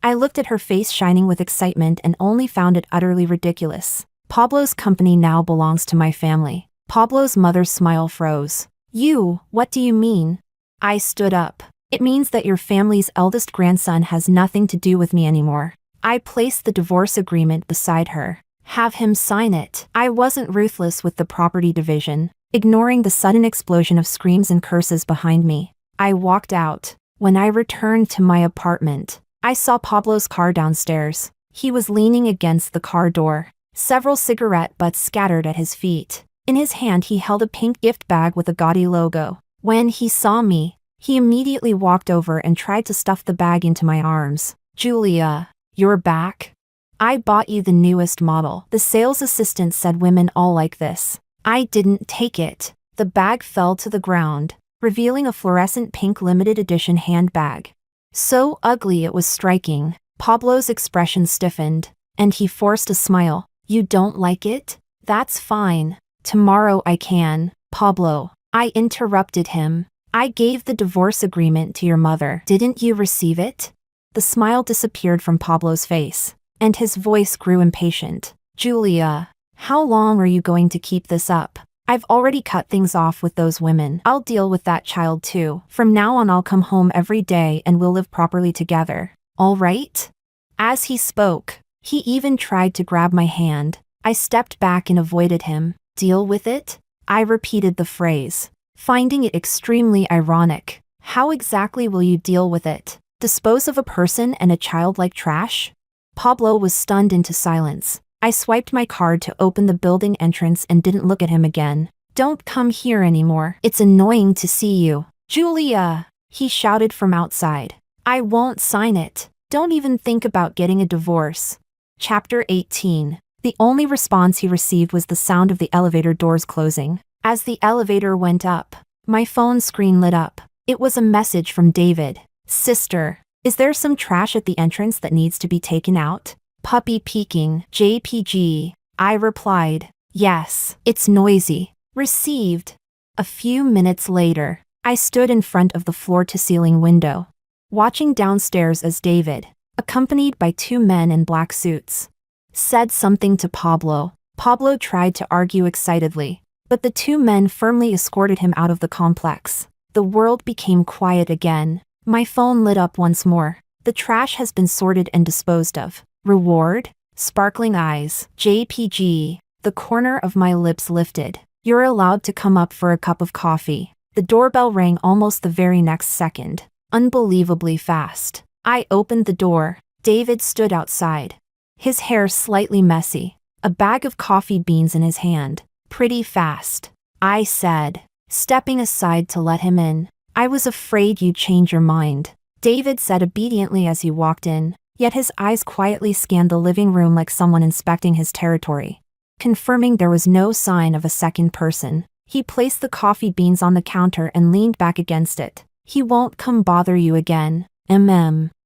I looked at her face shining with excitement and only found it utterly ridiculous. Pablo's company now belongs to my family. Pablo's mother's smile froze. You, what do you mean? I stood up. It means that your family's eldest grandson has nothing to do with me anymore. I placed the divorce agreement beside her. Have him sign it. I wasn't ruthless with the property division, ignoring the sudden explosion of screams and curses behind me. I walked out. When I returned to my apartment, I saw Pablo's car downstairs. He was leaning against the car door, several cigarette butts scattered at his feet. In his hand he held a pink gift bag with a gaudy logo. When he saw me, he immediately walked over and tried to stuff the bag into my arms. Julia, you're back? I bought you the newest model. The sales assistant said women all like this. I didn't take it. The bag fell to the ground, revealing a fluorescent pink limited edition handbag. So ugly it was striking. Pablo's expression stiffened, and he forced a smile. You don't like it? That's fine. Tomorrow I can. Pablo, I interrupted him. I gave the divorce agreement to your mother. Didn't you receive it? The smile disappeared from Pablo's face, and his voice grew impatient. Julia, how long are you going to keep this up? I've already cut things off with those women. I'll deal with that child too. From now on I'll come home every day and we'll live properly together. All right? As he spoke, he even tried to grab my hand. I stepped back and avoided him. Deal with it? I repeated the phrase, finding it extremely ironic. How exactly will you deal with it? Dispose of a person and a child like trash? Pablo was stunned into silence. I swiped my card to open the building entrance and didn't look at him again. Don't come here anymore. It's annoying to see you. Julia! He shouted from outside. I won't sign it. Don't even think about getting a divorce. Chapter 18. The only response he received was the sound of the elevator doors closing. As the elevator went up, my phone screen lit up. It was a message from David. Sister, is there some trash at the entrance that needs to be taken out? Puppy peeking, JPG. I replied, yes, it's noisy. Received. A few minutes later, I stood in front of the floor-to-ceiling window, watching downstairs as David, accompanied by two men in black suits, said something to Pablo. Pablo tried to argue excitedly, but the two men firmly escorted him out of the complex. The world became quiet again. My phone lit up once more. The trash has been sorted and disposed of. Reward? Sparkling eyes. JPG. The corner of my lips lifted. You're allowed to come up for a cup of coffee. The doorbell rang almost the very next second. Unbelievably fast. I opened the door. David stood outside, his hair slightly messy, a bag of coffee beans in his hand. Pretty fast, I said, stepping aside to let him in. I was afraid you'd change your mind, David said obediently as he walked in, yet his eyes quietly scanned the living room like someone inspecting his territory. Confirming there was no sign of a second person, he placed the coffee beans on the counter and leaned back against it. He won't come bother you again.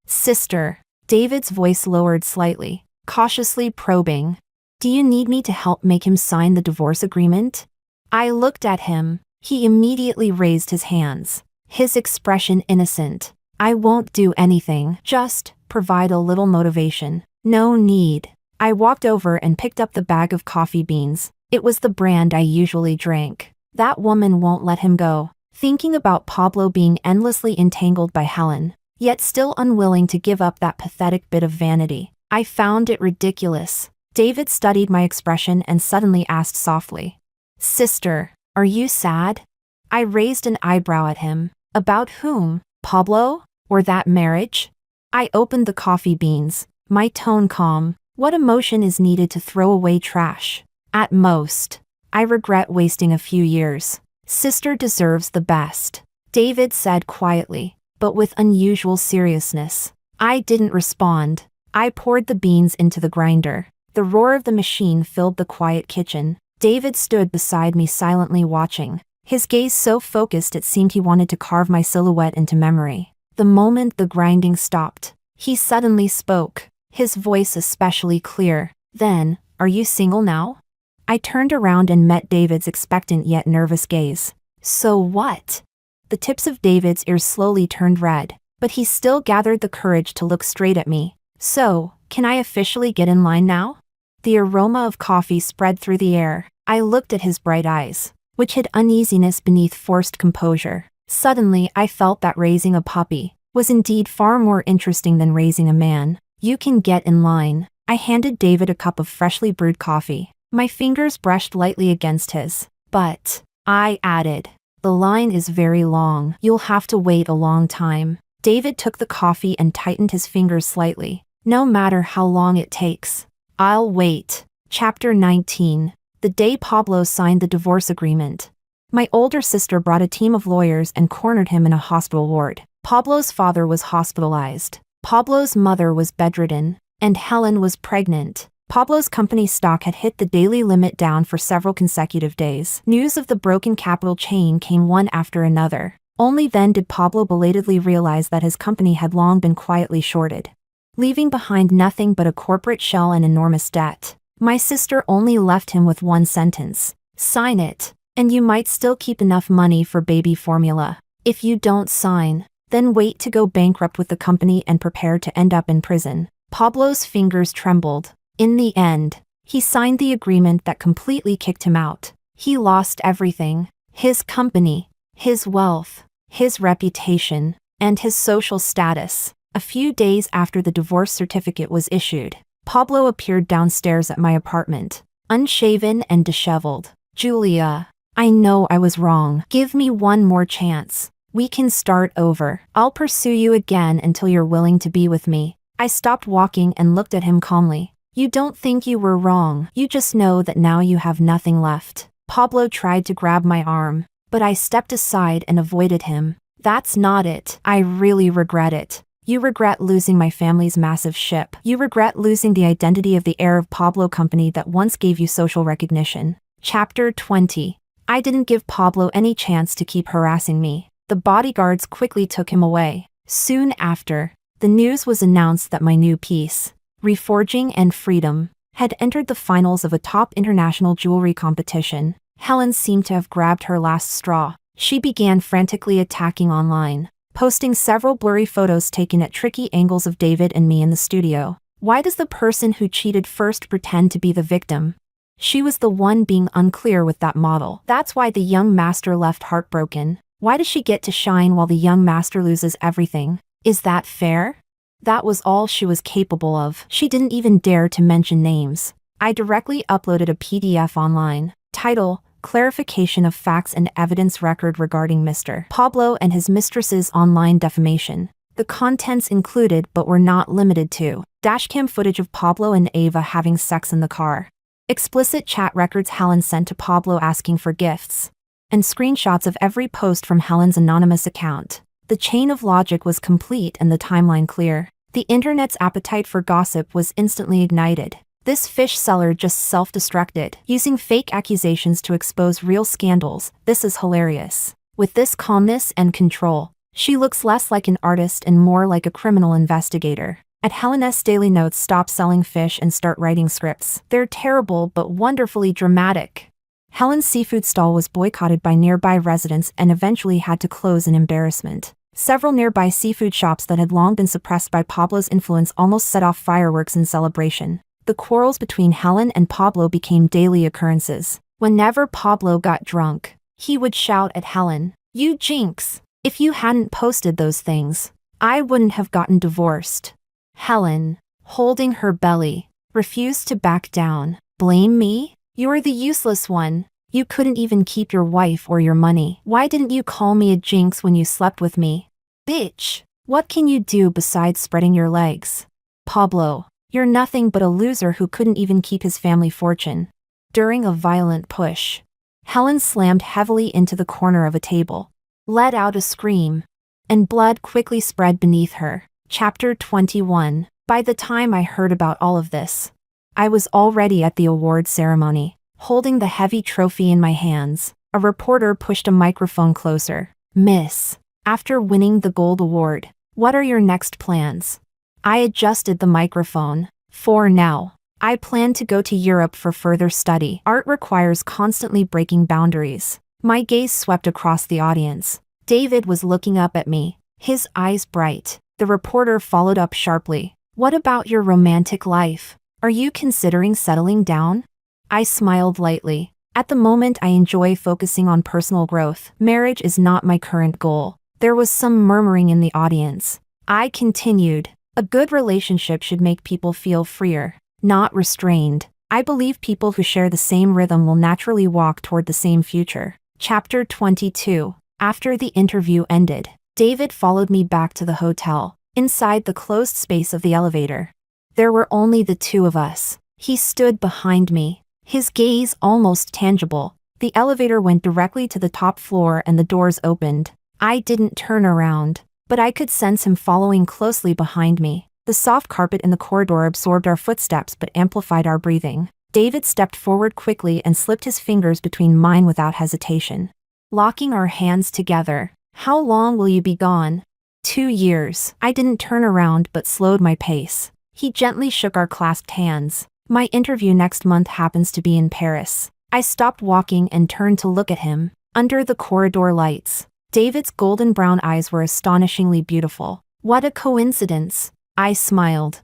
Sister. David's voice lowered slightly, cautiously probing. Do you need me to help make him sign the divorce agreement? I looked at him. He immediately raised his hands, his expression innocent. I won't do anything, just provide a little motivation. No need. I walked over and picked up the bag of coffee beans. It was the brand I usually drank. That woman won't let him go. Thinking about Pablo being endlessly entangled by Helen, yet still unwilling to give up that pathetic bit of vanity. I found it ridiculous. David studied my expression and suddenly asked softly, Sister, are you sad? I raised an eyebrow at him. About whom? Pablo? Or that marriage? I opened the coffee beans, my tone calm. What emotion is needed to throw away trash? At most, I regret wasting a few years. Sister deserves the best, David said quietly, but with unusual seriousness. I didn't respond. I poured the beans into the grinder. The roar of the machine filled the quiet kitchen. David stood beside me silently watching, his gaze so focused it seemed he wanted to carve my silhouette into memory. The moment the grinding stopped, he suddenly spoke, his voice especially clear. Then, are you single now? I turned around and met David's expectant yet nervous gaze. So what? The tips of David's ears slowly turned red, but he still gathered the courage to look straight at me. So, can I officially get in line now? The aroma of coffee spread through the air. I looked at his bright eyes, which hid uneasiness beneath forced composure. Suddenly, I felt that raising a puppy was indeed far more interesting than raising a man. You can get in line. I handed David a cup of freshly brewed coffee. My fingers brushed lightly against his. But, I added, the line is very long. You'll have to wait a long time. David took the coffee and tightened his fingers slightly. No matter how long it takes, I'll wait. Chapter 19. The day Pablo signed the divorce agreement. My older sister brought a team of lawyers and cornered him in a hospital ward. Pablo's father was hospitalized. Pablo's mother was bedridden, and Helen was pregnant. Pablo's company stock had hit the daily limit down for several consecutive days. News of the broken capital chain came one after another. Only then did Pablo belatedly realize that his company had long been quietly shorted, leaving behind nothing but a corporate shell and enormous debt. My sister only left him with one sentence: sign it, and you might still keep enough money for baby formula. If you don't sign, then wait to go bankrupt with the company and prepare to end up in prison. Pablo's fingers trembled. In the end, he signed the agreement that completely kicked him out. He lost everything: his company, his wealth, his reputation, and his social status. A few days after the divorce certificate was issued, Pablo appeared downstairs at my apartment, unshaven and disheveled. Julia, I know I was wrong. Give me one more chance. We can start over. I'll pursue you again until you're willing to be with me. I stopped walking and looked at him calmly. You don't think you were wrong. You just know that now you have nothing left. Pablo tried to grab my arm, but I stepped aside and avoided him. That's not it. I really regret it. You regret losing my family's massive ship. You regret losing the identity of the heir of Pablo Company that once gave you social recognition. Chapter 20. I didn't give Pablo any chance to keep harassing me. The bodyguards quickly took him away. Soon after, the news was announced that my new piece, Reforging and Freedom, had entered the finals of a top international jewelry competition. Helen seemed to have grabbed her last straw. She began frantically attacking online, posting several blurry photos taken at tricky angles of David and me in the studio. Why does the person who cheated first pretend to be the victim? She was the one being unclear with that model. That's why the young master left heartbroken. Why does she get to shine while the young master loses everything? Is that fair? That was all she was capable of. She didn't even dare to mention names. I directly uploaded a PDF online. Title: Clarification of Facts and Evidence Record regarding Mr. Pablo and his mistress's online defamation. The contents included but were not limited to dashcam footage of Pablo and Ava having sex in the car, explicit chat records Helen sent to Pablo asking for gifts, and screenshots of every post from Helen's anonymous account. The chain of logic was complete and the timeline clear. The internet's appetite for gossip was instantly ignited. This fish seller just self-destructed, using fake accusations to expose real scandals. This is hilarious. With this calmness and control, she looks less like an artist and more like a criminal investigator. At Helen S. Daily Notes, stop selling fish and start writing scripts. They're terrible but wonderfully dramatic. Helen's seafood stall was boycotted by nearby residents and eventually had to close in embarrassment. Several nearby seafood shops that had long been suppressed by Pablo's influence almost set off fireworks in celebration. The quarrels between Helen and Pablo became daily occurrences. Whenever Pablo got drunk, he would shout at Helen, "You jinx! If you hadn't posted those things, I wouldn't have gotten divorced." Helen, holding her belly, refused to back down. "Blame me? You're the useless one. You couldn't even keep your wife or your money. Why didn't you call me a jinx when you slept with me? Bitch, what can you do besides spreading your legs? Pablo, you're nothing but a loser who couldn't even keep his family fortune." During a violent push, Helen slammed heavily into the corner of a table, let out a scream, and blood quickly spread beneath her. Chapter 21. By the time I heard about all of this, I was already at the award ceremony, holding the heavy trophy in my hands. A reporter pushed a microphone closer. "Miss, after winning the gold award, what are your next plans?" I adjusted the microphone. "For now, I plan to go to Europe for further study. Art requires constantly breaking boundaries." My gaze swept across the audience. David was looking up at me, his eyes bright. The reporter followed up sharply. What about your romantic life? Are you considering settling down? I smiled lightly. At the moment, I enjoy focusing on personal growth. Marriage is not my current goal. There was some murmuring in the audience. I continued. A good relationship should make people feel freer, not restrained. I believe people who share the same rhythm will naturally walk toward the same future. Chapter 22. After the interview ended, David followed me back to the hotel, inside the closed space of the elevator. There were only the two of us. He stood behind me, his gaze almost tangible. The elevator went directly to the top floor and the doors opened. I didn't turn around, but I could sense him following closely behind me. The soft carpet in the corridor absorbed our footsteps but amplified our breathing. David stepped forward quickly and slipped his fingers between mine without hesitation. Locking our hands together. How long will you be gone? 2 years. I didn't turn around but slowed my pace. He gently shook our clasped hands. My interview next month happens to be in Paris. I stopped walking and turned to look at him. Under the corridor lights, David's golden brown eyes were astonishingly beautiful. What a coincidence. I smiled.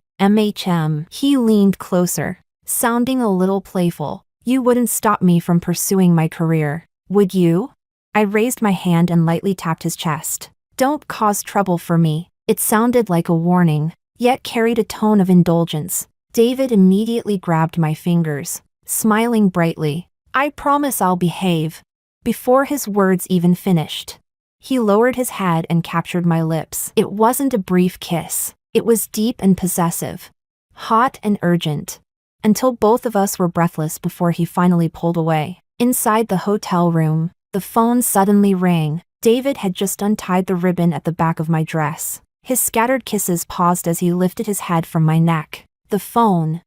He leaned closer, sounding a little playful. You wouldn't stop me from pursuing my career, would you? I raised my hand and lightly tapped his chest. Don't cause trouble for me. It sounded like a warning, yet carried a tone of indulgence. David immediately grabbed my fingers, smiling brightly. I promise I'll behave. Before his words even finished, he lowered his head and captured my lips. It wasn't a brief kiss. It was deep and possessive, hot and urgent, until both of us were breathless before he finally pulled away. Inside the hotel room, the phone suddenly rang. David had just untied the ribbon at the back of my dress. His scattered kisses paused as he lifted his head from my neck. The phone.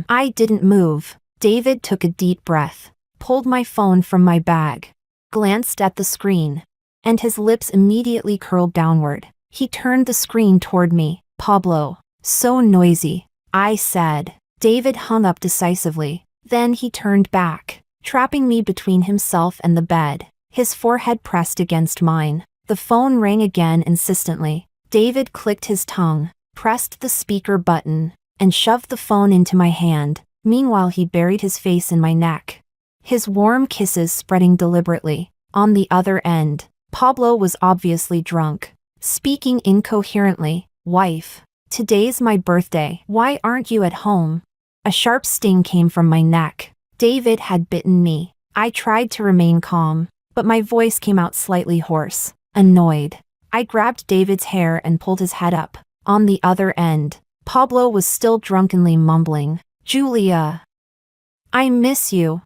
I didn't move. David took a deep breath, pulled my phone from my bag, glanced at the screen, and his lips immediately curled downward. He turned the screen toward me. Pablo. So noisy, I said. David hung up decisively. Then he turned back, trapping me between himself and the bed. His forehead pressed against mine. The phone rang again insistently. David clicked his tongue, pressed the speaker button, and shoved the phone into my hand. Meanwhile, he buried his face in my neck, his warm kisses spreading deliberately. On the other end, Pablo was obviously drunk, speaking incoherently. Wife, today's my birthday. Why aren't you at home? A sharp sting came from my neck. David had bitten me. I tried to remain calm, but my voice came out slightly hoarse, annoyed. I grabbed David's hair and pulled his head up. On the other end, Pablo was still drunkenly mumbling. Julia. I miss you.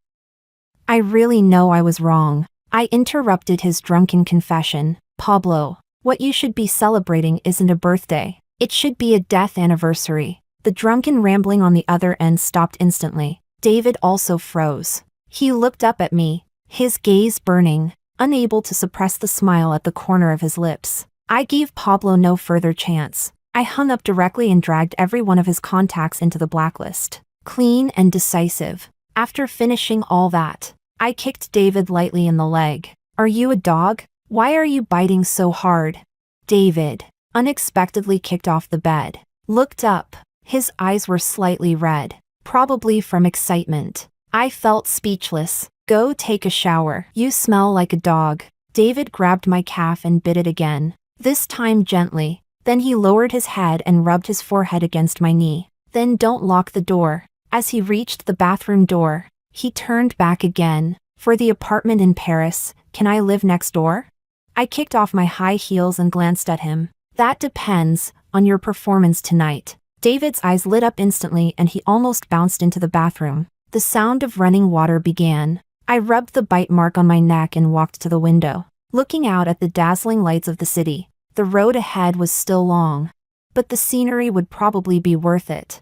I really know I was wrong. I interrupted his drunken confession. Pablo, what you should be celebrating isn't a birthday. It should be a death anniversary. The drunken rambling on the other end stopped instantly. David also froze. He looked up at me, his gaze burning, unable to suppress the smile at the corner of his lips. I gave Pablo no further chance. I hung up directly and dragged every one of his contacts into the blacklist. Clean and decisive. After finishing all that, I kicked David lightly in the leg. Are you a dog? Why are you biting so hard? David unexpectedly kicked off the bed, looked up. His eyes were slightly red, probably from excitement. I felt speechless. Go take a shower. You smell like a dog. David grabbed my calf and bit it again, this time gently. Then he lowered his head and rubbed his forehead against my knee. Then don't lock the door. As he reached the bathroom door, he turned back again. For the apartment in Paris, can I live next door? I kicked off my high heels and glanced at him. That depends on your performance tonight. David's eyes lit up instantly and he almost bounced into the bathroom. The sound of running water began. I rubbed the bite mark on my neck and walked to the window, looking out at the dazzling lights of the city. The road ahead was still long, but the scenery would probably be worth it.